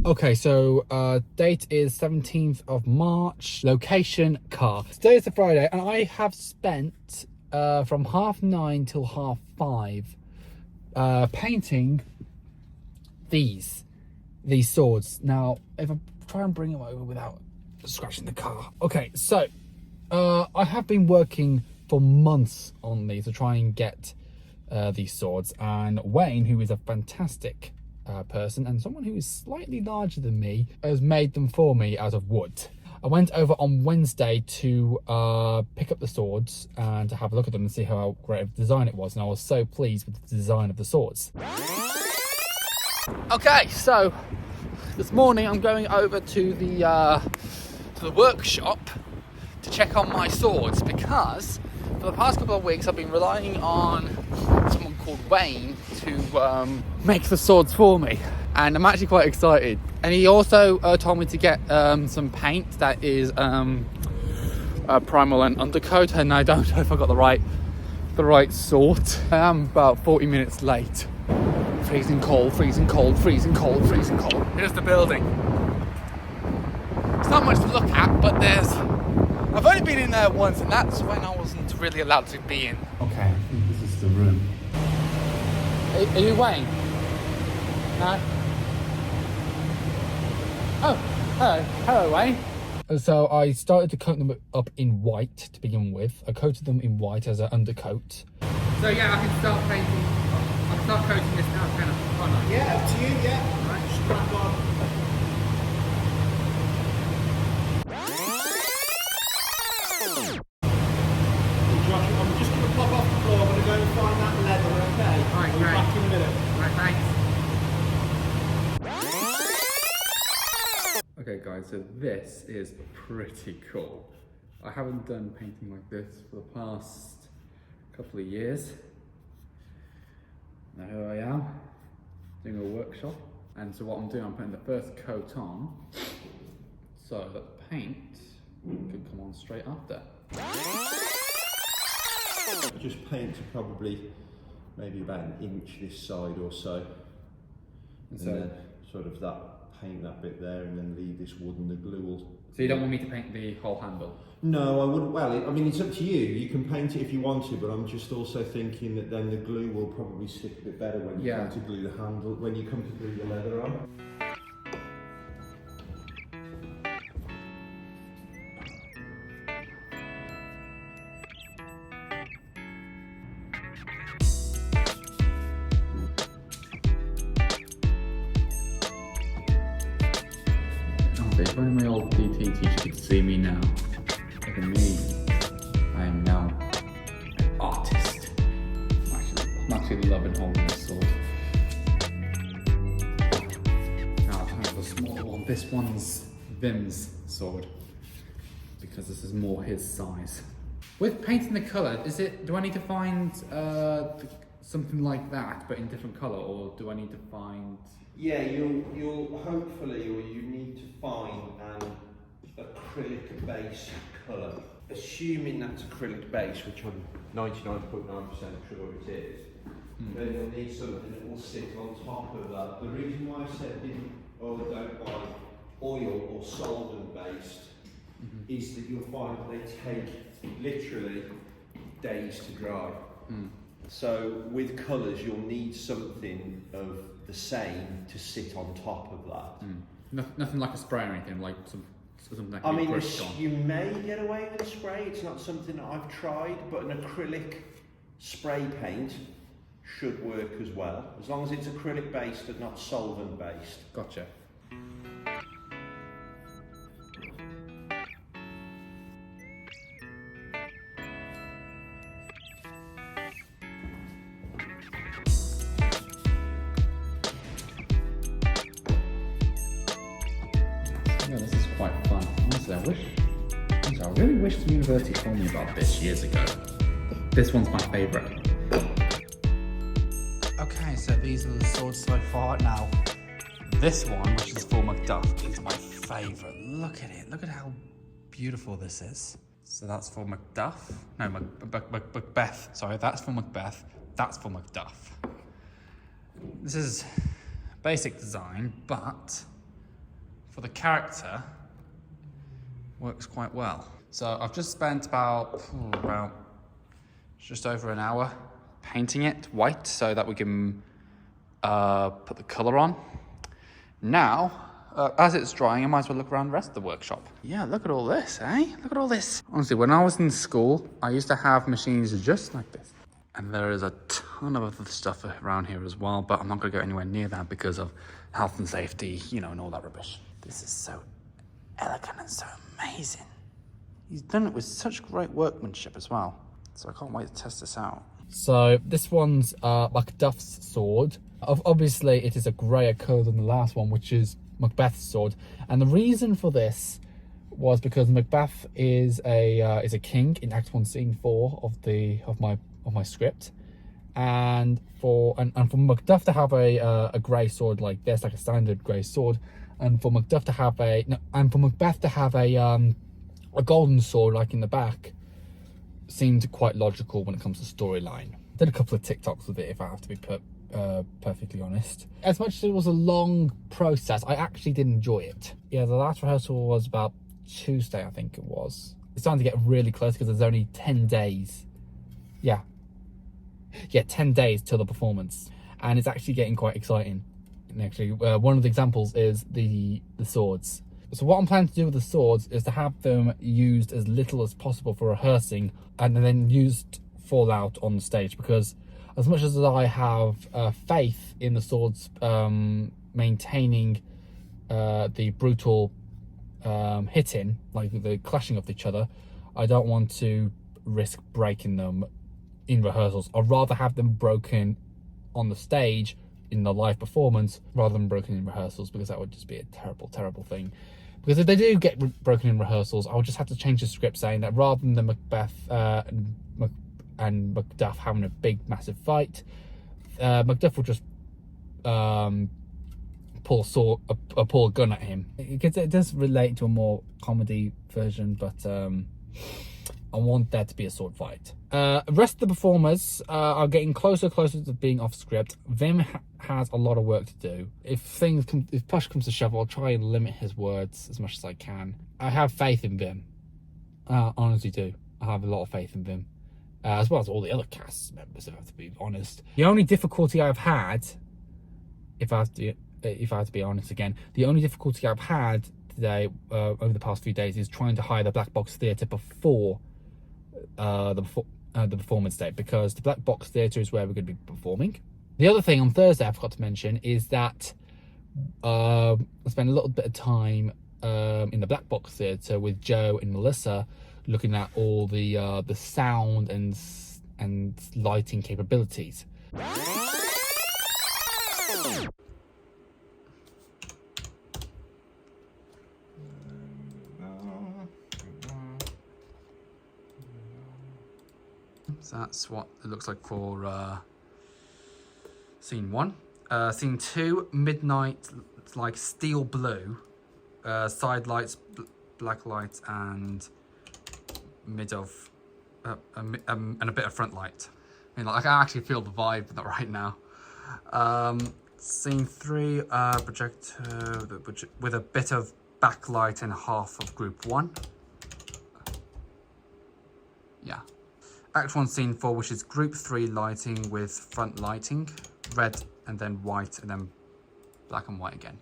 Okay, so date is 17th of March, location car. Today is a Friday and I have spent from 9:30 till 5:30 painting these swords. Now, if I try and bring them over without scratching the car. Okay, so I have been working for months on these to try and get these swords, and Wayne, who is a fantastic person and someone who is slightly larger than me, has made them for me out of wood. I went over on Wednesday to pick up the swords and to have a look at them and see how great of a design it was, and I was so pleased with the design of the swords. Okay, so this morning I'm going over to the workshop to check on my swords, because for the past couple of weeks I've been relying on someone called Wayne to make the swords for me, and I'm actually quite excited. And he also told me to get some paint that is primal and undercoat, and I don't know if I got the right sort. I am about 40 minutes late. Freezing cold, freezing cold, freezing cold, freezing cold. Here's the building. It's not much to look at, but I've only been in there once, and that's when I wasn't really allowed to be in. Okay, I think this is the room. Are you Wayne? No? Oh, hello Wayne. So I started to coat them up in white to begin with. I coated them in white as an undercoat. So yeah, I can start painting. I can start coating this now, can I? Oh, no. Yeah, up to you, yeah. Right, just crack on. Josh, I'm just going to pop off the floor. I'm going to go and find that leather, okay? Alright, I'll be back in a minute. Right, thanks. Okay guys, so this is pretty cool. I haven't done painting like this for the past couple of years. Now here I am, doing a workshop, and so what I'm doing, I'm putting the first coat on so that the paint can come on straight after. Just paint to probably maybe about an inch this side or so. And then sort of paint that bit there, and then leave this wood, and the glue will... So you don't want me to paint the whole handle? No, I wouldn't. Well, I mean, it's up to you. You can paint it if you want to, but I'm just also thinking that then the glue will probably stick a bit better when you come to glue the handle, when you come to glue the leather on. If only my old DT teacher could see me now. Look at me. I am now an artist. I'm actually loving holding this sword. Now I have the small one. This one's Vim's sword, because this is more his size. With painting the colour, do I need to find something like that but in different colour, or do I need to find... Yeah, you'll hopefully, or you need to find an acrylic base colour. Assuming that's acrylic base, which I'm 99.9% sure it is, then you'll need something that will sit on top of that. The reason why I said don't buy oil or solvent based is that you'll find that they take literally days to dry. So with colours, you'll need something of the same to sit on top of that. Nothing like a spray or anything, like something that I can be mean, brushed on. you may get away with a spray. It's not something that I've tried, but an acrylic spray paint should work as well, as long as it's acrylic based and not solvent based. Gotcha. Yeah, this is quite fun. Honestly, I really wish the university told me about this years ago. This one's my favourite. Okay, so these are the swords so far. Now, this one, which is for Macduff, is my favourite. Look at it. Look at how beautiful this is. So that's for Macduff. No, Macbeth. Sorry, that's for Macbeth. That's for Macduff. This is basic design, but for the character, works quite well. So I've just spent about just over an hour painting it white so that we can put the colour on. Now, as it's drying, I might as well look around the rest of the workshop. Yeah, look at all this, eh? Look at all this. Honestly, when I was in school, I used to have machines just like this. And there is a ton of other stuff around here as well, but I'm not gonna go anywhere near that because of health and safety, you know, and all that rubbish. This is so elegant and so amazing. He's done it with such great workmanship as well. So I can't wait to test this out. So this one's Macduff's sword. Obviously, it is a greyer colour than the last one, which is Macbeth's sword. And the reason for this was because Macbeth is a king in Act 1, Scene 4 of my script, and for Macduff to have a grey sword like this, like a standard grey sword, and for Macduff to have for Macbeth to have a golden sword like in the back, seemed quite logical when it comes to storyline. Did a couple of TikToks with it, if I have to be perfectly honest. As much as it was a long process, I actually did enjoy it. Yeah, the last rehearsal was about Tuesday, I think it was. It's starting to get really close because there's only 10 days. Yeah, 10 days till the performance, and it's actually getting quite exciting. And actually, one of the examples is the swords. So what I'm planning to do with the swords is to have them used as little as possible for rehearsing, and then used full out on the stage, because as much as I have faith in the swords maintaining the brutal hitting, like the clashing of each other, I don't want to risk breaking them in rehearsals. I'd rather have them broken on the stage in the live performance rather than broken in rehearsals, because that would just be a terrible thing. Because if they do get broken in rehearsals, I'll just have to change the script, saying that rather than the Macbeth and Macduff having a big massive fight, Macduff will just pull a gun at him. It does relate to a more comedy version, but I want there to be a sword fight. Rest of the performers are getting closer to being off script. Vim has a lot of work to do. If push comes to shove, I'll try and limit his words as much as I can. I have faith in Vim. Honestly do. I have a lot of faith in Vim. As well as all the other cast members, if I have to be honest. The only difficulty I've had, if I have to be honest again, the only difficulty I've had today, over the past few days, is trying to hire the Black Box Theatre before the performance date, because the Black Box Theatre is where we're going to be performing. The other thing on Thursday I forgot to mention is that I spent a little bit of time in the Black Box Theatre with Joe and Melissa, looking at all the sound and lighting capabilities. So that's what it looks like for scene 1. Scene 2, midnight, it's like steel blue, side lights, black lights, and and a bit of front light. I mean, like, I can actually feel the vibe right now. Scene 3, projector with a bit of backlight in half of group 1. Yeah. Act 1, Scene 4, which is group 3 lighting with front lighting, red and then white and then black and white again.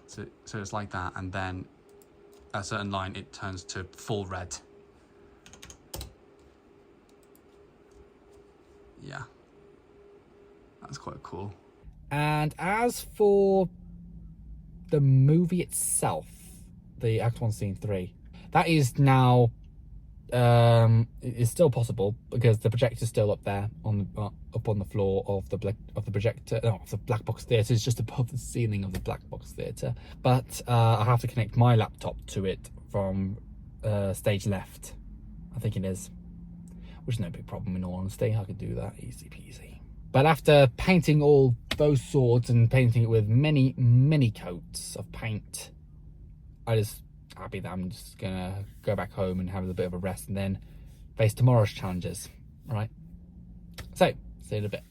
So it's like that, and then at a certain line it turns to full red. Yeah, that's quite cool. And as for the movie itself, the Act 1, Scene 3, that is now it's still possible because the projector's still up there up on the floor of the Black Box Theatre. It's just above the ceiling of the Black Box Theatre, but I have to connect my laptop to it from stage left, I think it is, which is no big problem in all honesty. I could do that easy peasy. But after painting all those swords and painting it with many coats of paint, I just happy that I'm just gonna go back home and have a bit of a rest and then face tomorrow's challenges. All right, so see you in a bit.